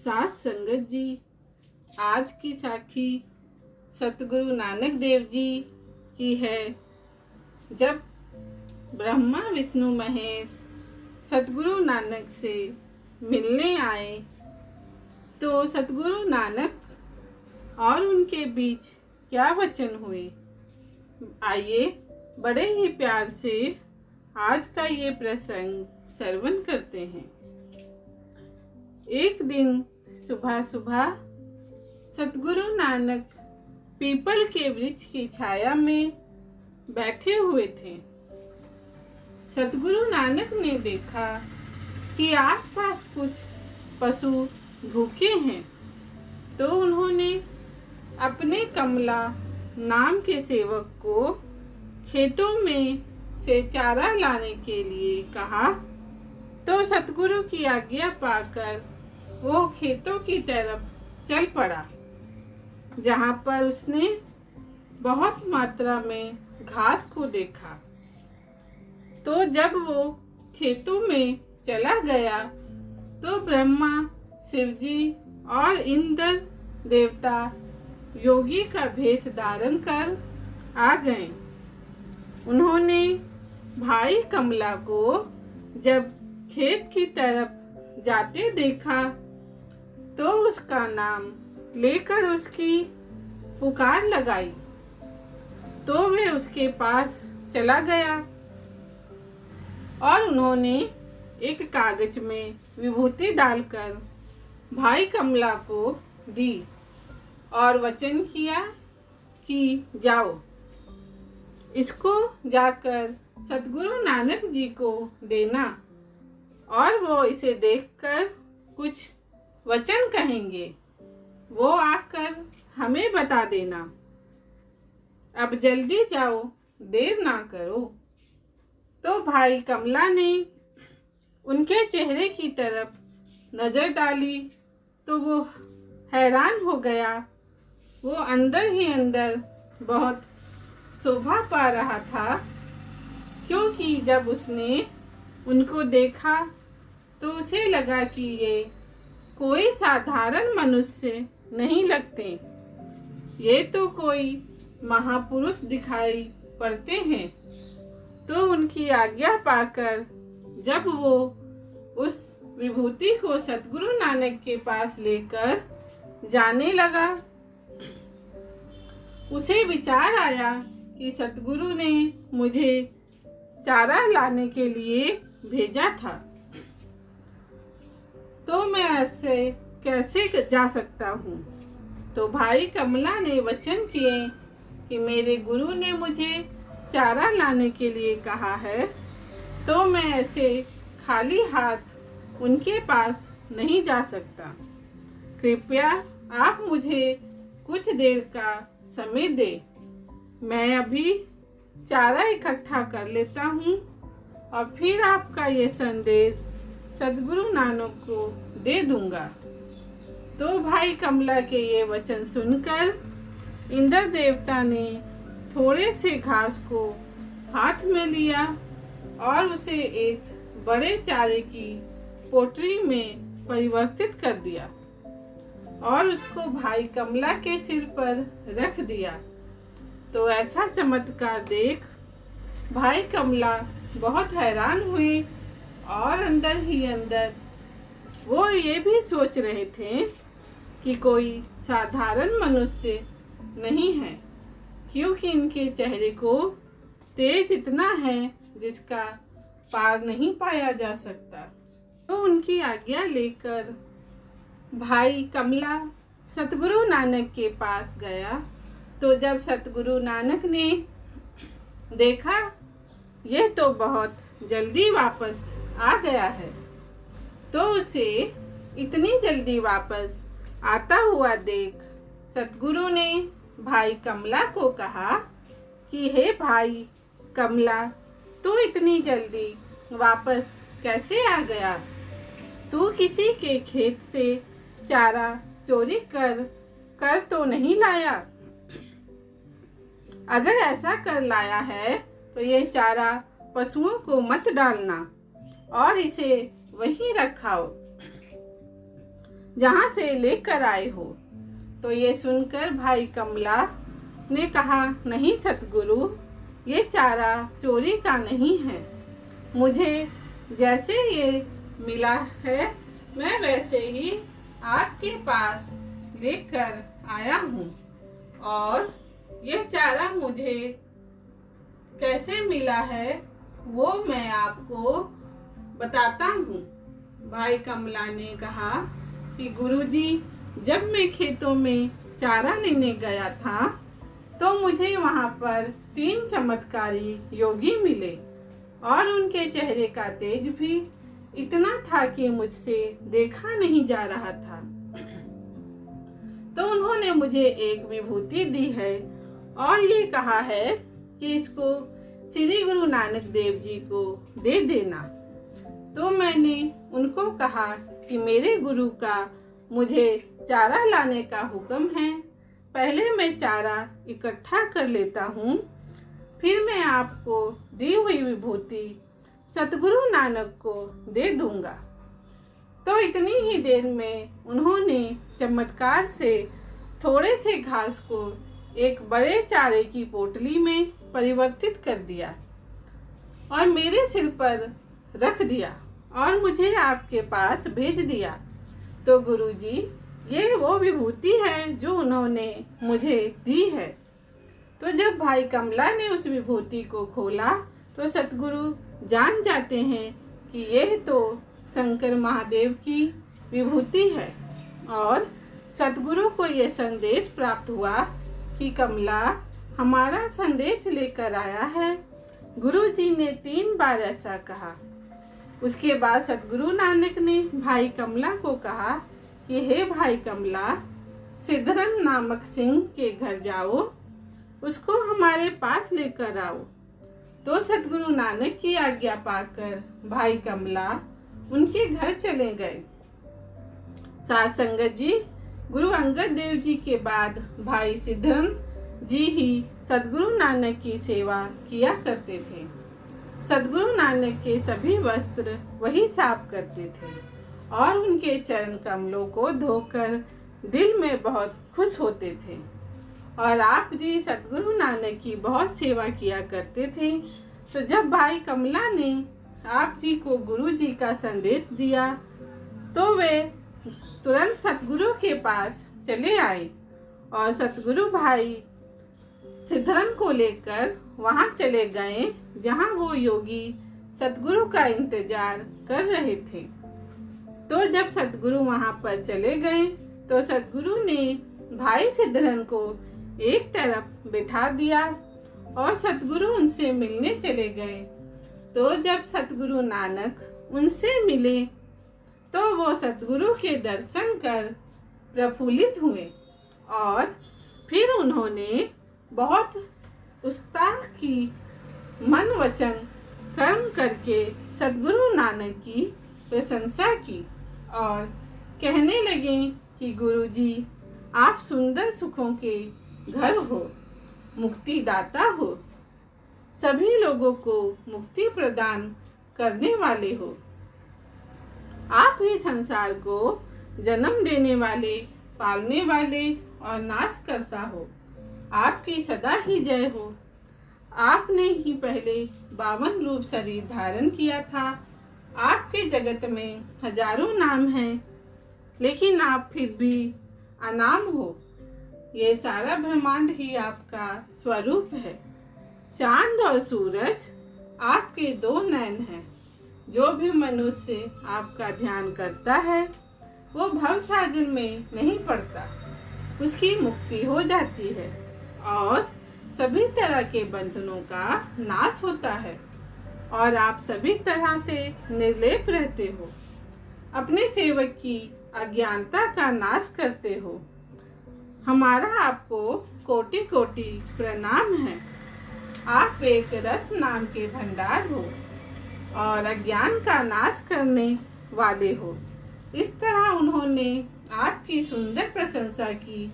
साथ संगत जी, आज की साखी सतगुरु नानक देव जी की है। जब ब्रह्मा विष्णु महेश सतगुरु नानक से मिलने आए तो सतगुरु नानक और उनके बीच क्या वचन हुए, आइए बड़े ही प्यार से आज का ये प्रसंग श्रवण करते हैं। एक दिन सुबह सुबह सतगुरु नानक पीपल के वृक्ष की छाया में बैठे हुए थे। सतगुरु नानक ने देखा कि आसपास कुछ पशु भूखे हैं, तो उन्होंने अपने कमला नाम के सेवक को खेतों में से चारा लाने के लिए कहा। तो सतगुरु की आज्ञा पाकर वो खेतों की तरफ चल पड़ा, जहाँ पर उसने बहुत मात्रा में घास को देखा। तो जब वो खेतों में चला गया तो ब्रह्मा, शिवजी और इंद्र देवता योगी का भेष धारण कर आ गए। उन्होंने भाई कमला को जब खेत की तरफ जाते देखा तो उसका नाम लेकर उसकी पुकार लगाई, तो वे उसके पास चला गया और उन्होंने एक कागज में विभूति डालकर भाई कमला को दी और वचन किया कि जाओ, इसको जाकर सतगुरु नानक जी को देना और वो इसे देखकर कुछ वचन कहेंगे, वो आकर हमें बता देना। अब जल्दी जाओ, देर ना करो। तो भाई कमला ने उनके चेहरे की तरफ नजर डाली तो वो हैरान हो गया। वो अंदर ही अंदर बहुत शोभा पा रहा था, क्योंकि जब उसने उनको देखा तो उसे लगा कि ये कोई साधारण मनुष्य नहीं लगते, ये तो कोई महापुरुष दिखाई पड़ते हैं। तो उनकी आज्ञा पाकर जब वो उस विभूति को सतगुरु नानक के पास लेकर जाने लगा, उसे विचार आया कि सतगुरु ने मुझे चारा लाने के लिए भेजा था, तो मैं ऐसे कैसे जा सकता हूँ। तो भाई कमला ने वचन किए कि मेरे गुरु ने मुझे चारा लाने के लिए कहा है, तो मैं ऐसे खाली हाथ उनके पास नहीं जा सकता। कृपया आप मुझे कुछ देर का समय दे, मैं अभी चारा इकट्ठा कर लेता हूँ और फिर आपका ये संदेश सतगुरु नानक को दे दूंगा। तो भाई कमला के ये वचन सुनकर इंद्र देवता ने थोड़े से घास को हाथ में लिया और उसे एक बड़े चारे की पोटली में परिवर्तित कर दिया और उसको भाई कमला के सिर पर रख दिया। तो ऐसा चमत्कार देख भाई कमला बहुत हैरान हुए और अंदर ही अंदर वो ये भी सोच रहे थे कि कोई साधारण मनुष्य नहीं है, क्योंकि इनके चेहरे को तेज इतना है जिसका पार नहीं पाया जा सकता। तो उनकी आज्ञा लेकर भाई कमला सतगुरु नानक के पास गया। तो जब सतगुरु नानक ने देखा यह तो बहुत जल्दी वापस आ गया है, तो उसे इतनी जल्दी वापस आता हुआ देख सतगुरु ने भाई कमला को कहा कि हे भाई कमला, तू इतनी जल्दी वापस कैसे आ गया? तू किसी के खेत से चारा चोरी कर तो नहीं लाया? अगर ऐसा कर लाया है तो ये चारा पशुओं को मत डालना और इसे वहीं रखाओ। जहाँ से लेकर आए हो। तो ये सुनकर भाई कमला ने कहा, नहीं सतगुरु, ये चारा चोरी का नहीं है। मुझे जैसे ये मिला है मैं वैसे ही आपके पास लेकर आया हूँ, और ये चारा मुझे कैसे मिला है वो मैं आपको बताता हूँ। भाई कमला ने कहा कि गुरुजी, जब मैं खेतों में चारा लेने गया था तो मुझे वहाँ पर 3 चमत्कारी योगी मिले, और उनके चेहरे का तेज भी इतना था कि मुझसे देखा नहीं जा रहा था। तो उन्होंने मुझे एक विभूति दी है और ये कहा है कि इसको श्री गुरु नानक देव जी को दे देना। तो मैंने उनको कहा कि मेरे गुरु का मुझे चारा लाने का हुक्म है, पहले मैं चारा इकट्ठा कर लेता हूँ, फिर मैं आपको दी हुई विभूति सतगुरु नानक को दे दूंगा। तो इतनी ही देर में उन्होंने चमत्कार से थोड़े से घास को एक बड़े चारे की पोटली में परिवर्तित कर दिया और मेरे सिर पर रख दिया और मुझे आपके पास भेज दिया। तो गुरुजी, ये वो विभूति है जो उन्होंने मुझे दी है। तो जब भाई कमला ने उस विभूति को खोला तो सतगुरु जान जाते हैं कि यह तो शंकर महादेव की विभूति है, और सतगुरु को यह संदेश प्राप्त हुआ कि कमला हमारा संदेश लेकर आया है। गुरुजी ने 3 बार ऐसा कहा। उसके बाद सतगुरु नानक ने भाई कमला को कहा कि हे भाई कमला, सिद्धरम नामक सिंह के घर जाओ, उसको हमारे पास लेकर आओ। तो सतगुरु नानक की आज्ञा पाकर भाई कमला उनके घर चले गए। साथ संगत जी, गुरु अंगद देव जी के बाद भाई सिद्धरम जी ही सतगुरु नानक की सेवा किया करते थे। सतगुरु नानक के सभी वस्त्र वही साफ करते थे और उनके चरण कमलों को धोकर दिल में बहुत खुश होते थे। और आप जी सतगुरु नानक की बहुत सेवा किया करते थे। तो जब भाई कमला ने आप जी को गुरु जी का संदेश दिया तो वे तुरंत सतगुरु के पास चले आए और सतगुरु भाई सिद्धरम को लेकर वहां चले गए जहां वो योगी सतगुरु का इंतजार कर रहे थे। तो जब सतगुरु वहां पर चले गए तो सतगुरु ने भाई सिद्धरम को एक तरफ बिठा दिया और सतगुरु उनसे मिलने चले गए। तो जब सतगुरु नानक उनसे मिले तो वो सतगुरु के दर्शन कर प्रफुल्लित हुए और फिर उन्होंने बहुत उत्साह की मन वचन कर्म करके सतगुरु नानक की प्रशंसा की और कहने लगे कि गुरुजी, आप सुंदर सुखों के घर हो, मुक्ति दाता हो, सभी लोगों को मुक्ति प्रदान करने वाले हो। आप ही संसार को जन्म देने वाले, पालने वाले और नाश करता हो। आपकी सदा ही जय हो। आपने ही पहले 52 रूप शरीर धारण किया था। आपके जगत में हजारों नाम हैं, लेकिन आप फिर भी अनाम हो। ये सारा ब्रह्मांड ही आपका स्वरूप है। चांद और सूरज आपके 2 नयन हैं। जो भी मनुष्य आपका ध्यान करता है वो भवसागर में नहीं पड़ता, उसकी मुक्ति हो जाती है और सभी तरह के बंधनों का नाश होता है और आप सभी तरह से निर्लेप रहते हो। अपने सेवक की अज्ञानता का नाश करते हो। हमारा आपको कोटि कोटि प्रणाम है। आप एक रस नाम के भंडार हो और अज्ञान का नाश करने वाले हो। इस तरह उन्होंने आपकी सुंदर प्रशंसा की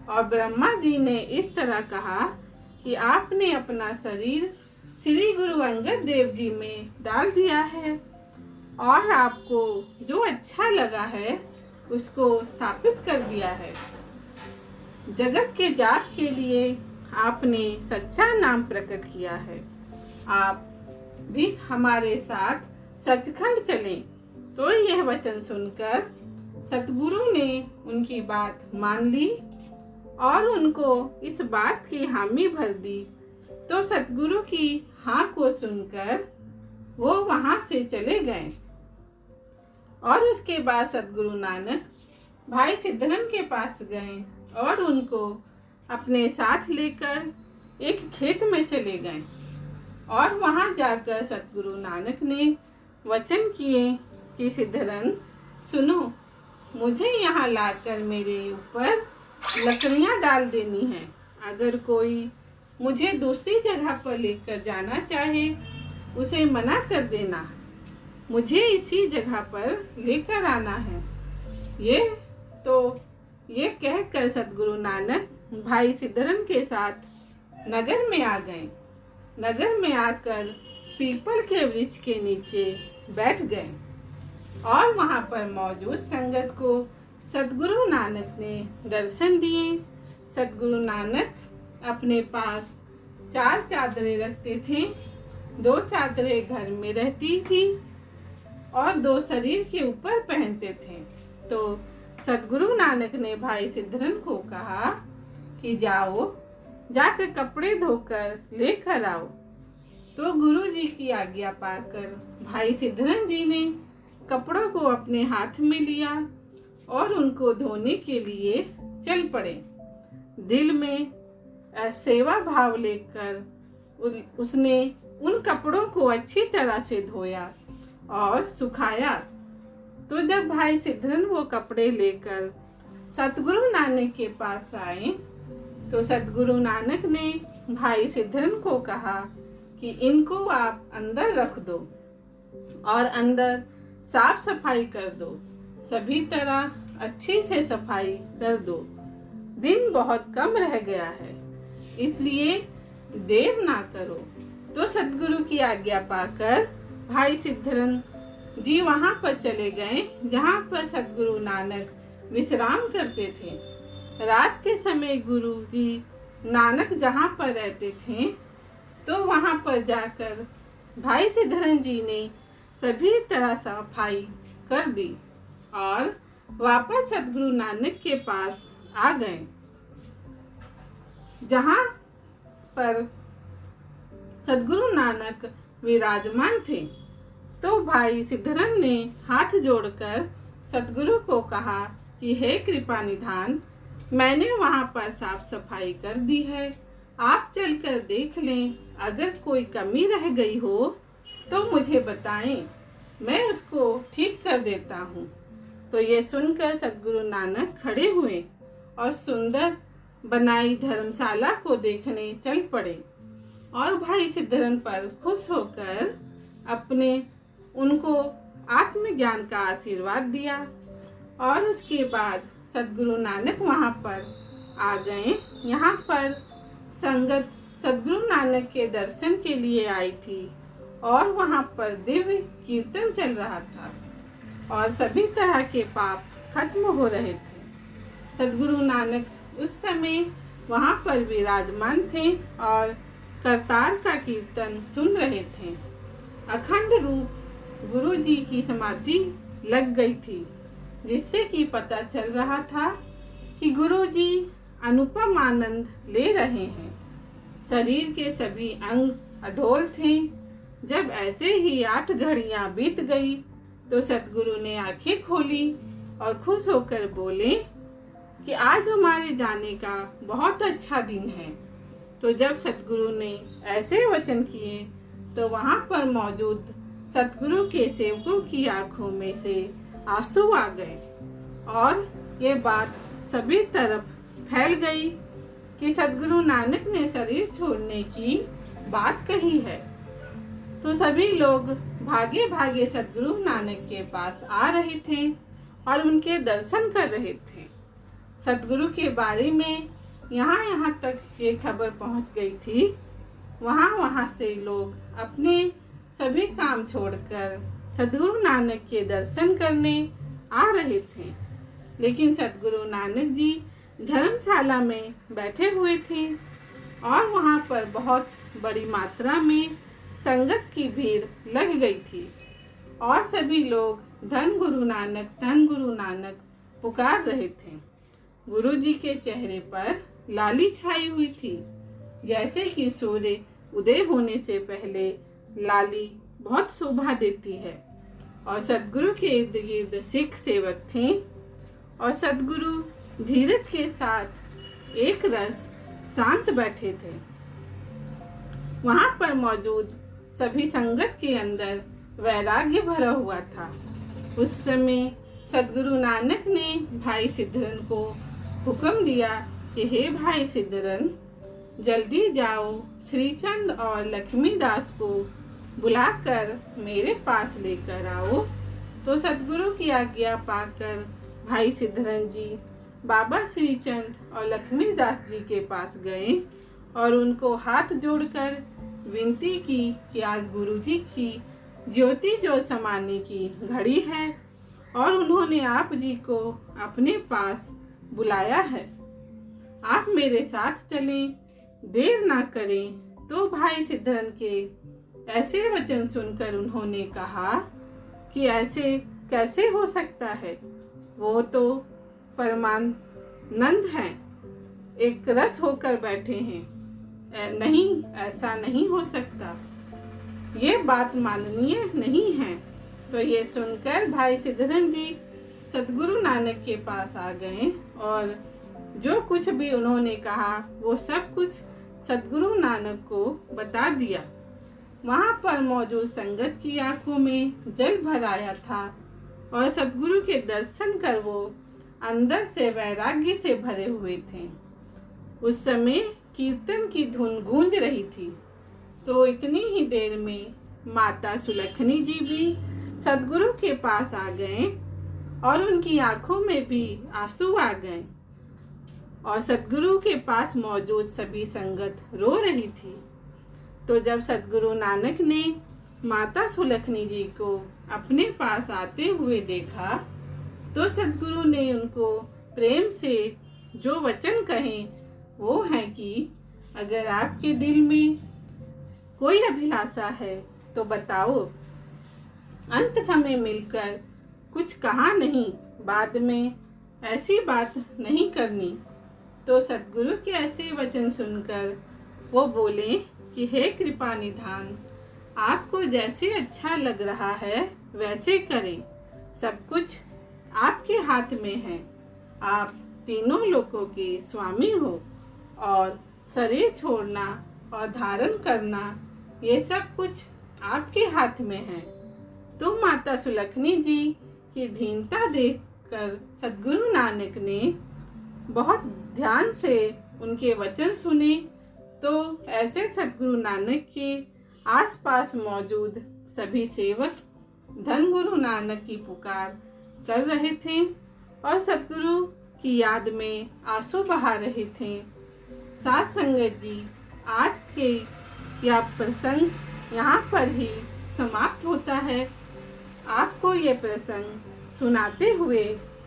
और ब्रह्मा जी ने इस तरह कहा कि आपने अपना शरीर श्री गुरु अंगद देव जी में डाल दिया है और आपको जो अच्छा लगा है उसको स्थापित कर दिया है। जगत के जाप के लिए आपने सच्चा नाम प्रकट किया है। आप भी हमारे साथ सचखंड चलें। तो यह वचन सुनकर सतगुरु ने उनकी बात मान ली और उनको इस बात की हामी भर दी। तो सतगुरु की हाँ को सुनकर वो वहाँ से चले गए। और उसके बाद सतगुरु नानक भाई सिद्धरन के पास गए और उनको अपने साथ लेकर एक खेत में चले गए। और वहाँ जाकर सतगुरु नानक ने वचन किए कि सिद्धरन सुनो, मुझे यहाँ लाकर मेरे ऊपर लकड़ियाँ डाल देनी हैं। अगर कोई मुझे दूसरी जगह पर लेकर जाना चाहे उसे मना कर देना, मुझे इसी जगह पर लेकर आना है। ये कहकर सतगुरु नानक भाई सिद्धरन के साथ नगर में आ गए। नगर में आकर पीपल के वृक्ष के नीचे बैठ गए और वहाँ पर मौजूद संगत को सतगुरु नानक ने दर्शन दिए। सतगुरु नानक अपने पास 4 चादरें रखते थे। 2 चादरें घर में रहती थी और 2 शरीर के ऊपर पहनते थे। तो सतगुरु नानक ने भाई सिद्धरन को कहा कि जाकर कपड़े धोकर लेकर आओ। तो गुरु जी की आज्ञा पाकर भाई सिद्धरन जी ने कपड़ों को अपने हाथ में लिया और उनको धोने के लिए चल पड़े। दिल में सेवा भाव लेकर उसने उन कपड़ों को अच्छी तरह से धोया और सुखाया। तो जब भाई सिद्धरन वो कपड़े लेकर सतगुरु नानक के पास आए तो सतगुरु नानक ने भाई सिद्धरन को कहा कि इनको आप अंदर रख दो और अंदर साफ सफाई कर दो, सभी तरह अच्छी से सफाई कर दो। दिन बहुत कम रह गया है, इसलिए देर ना करो। तो सतगुरु की आज्ञा पाकर भाई सिद्धरन जी वहाँ पर चले गए जहाँ पर सतगुरु नानक विश्राम करते थे। रात के समय गुरु जी नानक जहाँ पर रहते थे तो वहाँ पर जाकर भाई सिद्धरन जी ने सभी तरह सफाई कर दी और वापस सतगुरु नानक के पास आ गए। जहाँ पर सतगुरु नानक विराजमान थे तो भाई सिद्धरन ने हाथ जोड़कर सतगुरु को कहा कि हे कृपा निधान, मैंने वहाँ पर साफ सफाई कर दी है, आप चलकर देख लें। अगर कोई कमी रह गई हो तो मुझे बताएं, मैं उसको ठीक कर देता हूँ। तो ये सुनकर सतगुरु नानक खड़े हुए और सुंदर बनाई धर्मशाला को देखने चल पड़े और भाई सिद्धरन पर खुश होकर उनको आत्मज्ञान का आशीर्वाद दिया। और उसके बाद सतगुरु नानक वहाँ पर आ गए। यहाँ पर संगत सतगुरु नानक के दर्शन के लिए आई थी और वहाँ पर दिव्य कीर्तन चल रहा था और सभी तरह के पाप खत्म हो रहे थे। सतगुरु नानक उस समय वहाँ पर विराजमान थे और करतार का कीर्तन सुन रहे थे। अखंड रूप गुरु जी की समाधि लग गई थी, जिससे कि पता चल रहा था कि गुरु जी अनुपम आनंद ले रहे हैं। शरीर के सभी अंग अडोल थे। जब ऐसे ही 8 घड़ियां बीत गई तो सतगुरु ने आंखें खोली और खुश होकर बोले कि आज हमारे जाने का बहुत अच्छा दिन है। तो जब सतगुरु ने ऐसे वचन किए तो वहाँ पर मौजूद सतगुरु के सेवकों की आंखों में से आंसू आ गए और ये बात सभी तरफ फैल गई कि सतगुरु नानक ने शरीर छोड़ने की बात कही है। तो सभी लोग भागे भागे सतगुरु नानक के पास आ रहे थे और उनके दर्शन कर रहे थे। सतगुरु के बारे में यहाँ तक ये खबर पहुँच गई थी। वहाँ से लोग अपने सभी काम छोड़कर सतगुरु नानक के दर्शन करने आ रहे थे लेकिन सतगुरु नानक जी धर्मशाला में बैठे हुए थे और वहाँ पर बहुत बड़ी मात्रा में संगत की भीड़ लग गई थी और सभी लोग धन गुरु नानक पुकार रहे थे। गुरु जी के चेहरे पर लाली छाई हुई थी, जैसे कि सूर्य उदय होने से पहले लाली बहुत शोभा देती है। और सतगुरु के इर्द गिर्द सिख सेवक थे और सतगुरु धीरज के साथ एक रस शांत बैठे थे। वहां पर मौजूद सभी संगत के अंदर वैराग्य भरा हुआ था। उस समय सतगुरु नानक ने भाई सिद्धरन को हुक्म दिया कि हे भाई सिद्धरन, जल्दी जाओ श्रीचंद और लक्ष्मीदास को बुलाकर मेरे पास लेकर आओ। तो सतगुरु की आज्ञा पाकर भाई सिद्धरन जी बाबा श्रीचंद और लक्ष्मीदास जी के पास गए और उनको हाथ जोड़कर विनती की कि आज गुरु जी की ज्योति जो समाने की घड़ी है और उन्होंने आप जी को अपने पास बुलाया है, आप मेरे साथ चलें, देर ना करें। तो भाई सिद्धरन के ऐसे वचन सुनकर उन्होंने कहा कि ऐसे कैसे हो सकता है, वो तो परमानंद हैं, एक रस होकर बैठे हैं, नहीं ऐसा नहीं हो सकता, ये बात माननीय नहीं है। तो ये सुनकर भाई सिद्धरन जी सतगुरु नानक के पास आ गए और जो कुछ भी उन्होंने कहा वो सब कुछ सतगुरु नानक को बता दिया। वहाँ पर मौजूद संगत की आंखों में जल भर आया था और सतगुरु के दर्शन कर वो अंदर से वैराग्य से भरे हुए थे। उस समय कीर्तन की धुन गूंज रही थी। तो इतनी ही देर में माता सुलखनी जी भी सतगुरु के पास आ गए और उनकी आंखों में भी आंसू आ गए और सतगुरु के पास मौजूद सभी संगत रो रही थी। तो जब सतगुरु नानक ने माता सुलखनी जी को अपने पास आते हुए देखा तो सतगुरु ने उनको प्रेम से जो वचन कहे वो है कि अगर आपके दिल में कोई अभिलाषा है तो बताओ, अंत समय मिलकर कुछ कहा नहीं, बाद में ऐसी बात नहीं करनी। तो सतगुरु के ऐसे वचन सुनकर वो बोले कि हे कृपा निधान, आपको जैसे अच्छा लग रहा है वैसे करें, सब कुछ आपके हाथ में है। आप तीनों लोकों के स्वामी हो और शरीर छोड़ना और धारण करना ये सब कुछ आपके हाथ में है। तो माता सुलखनी जी की दीनता देखकर सतगुरु नानक ने बहुत ध्यान से उनके वचन सुने। तो ऐसे सतगुरु नानक के आसपास मौजूद सभी सेवक धन गुरु नानक की पुकार कर रहे थे और सतगुरु की याद में आंसू बहा रहे थे। साथ संगत जी, आज के यह प्रसंग यहाँ पर ही समाप्त होता है। आपको ये प्रसंग सुनाते हुए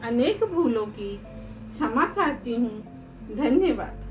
अनेक भूलों की क्षमा चाहती हूँ। धन्यवाद।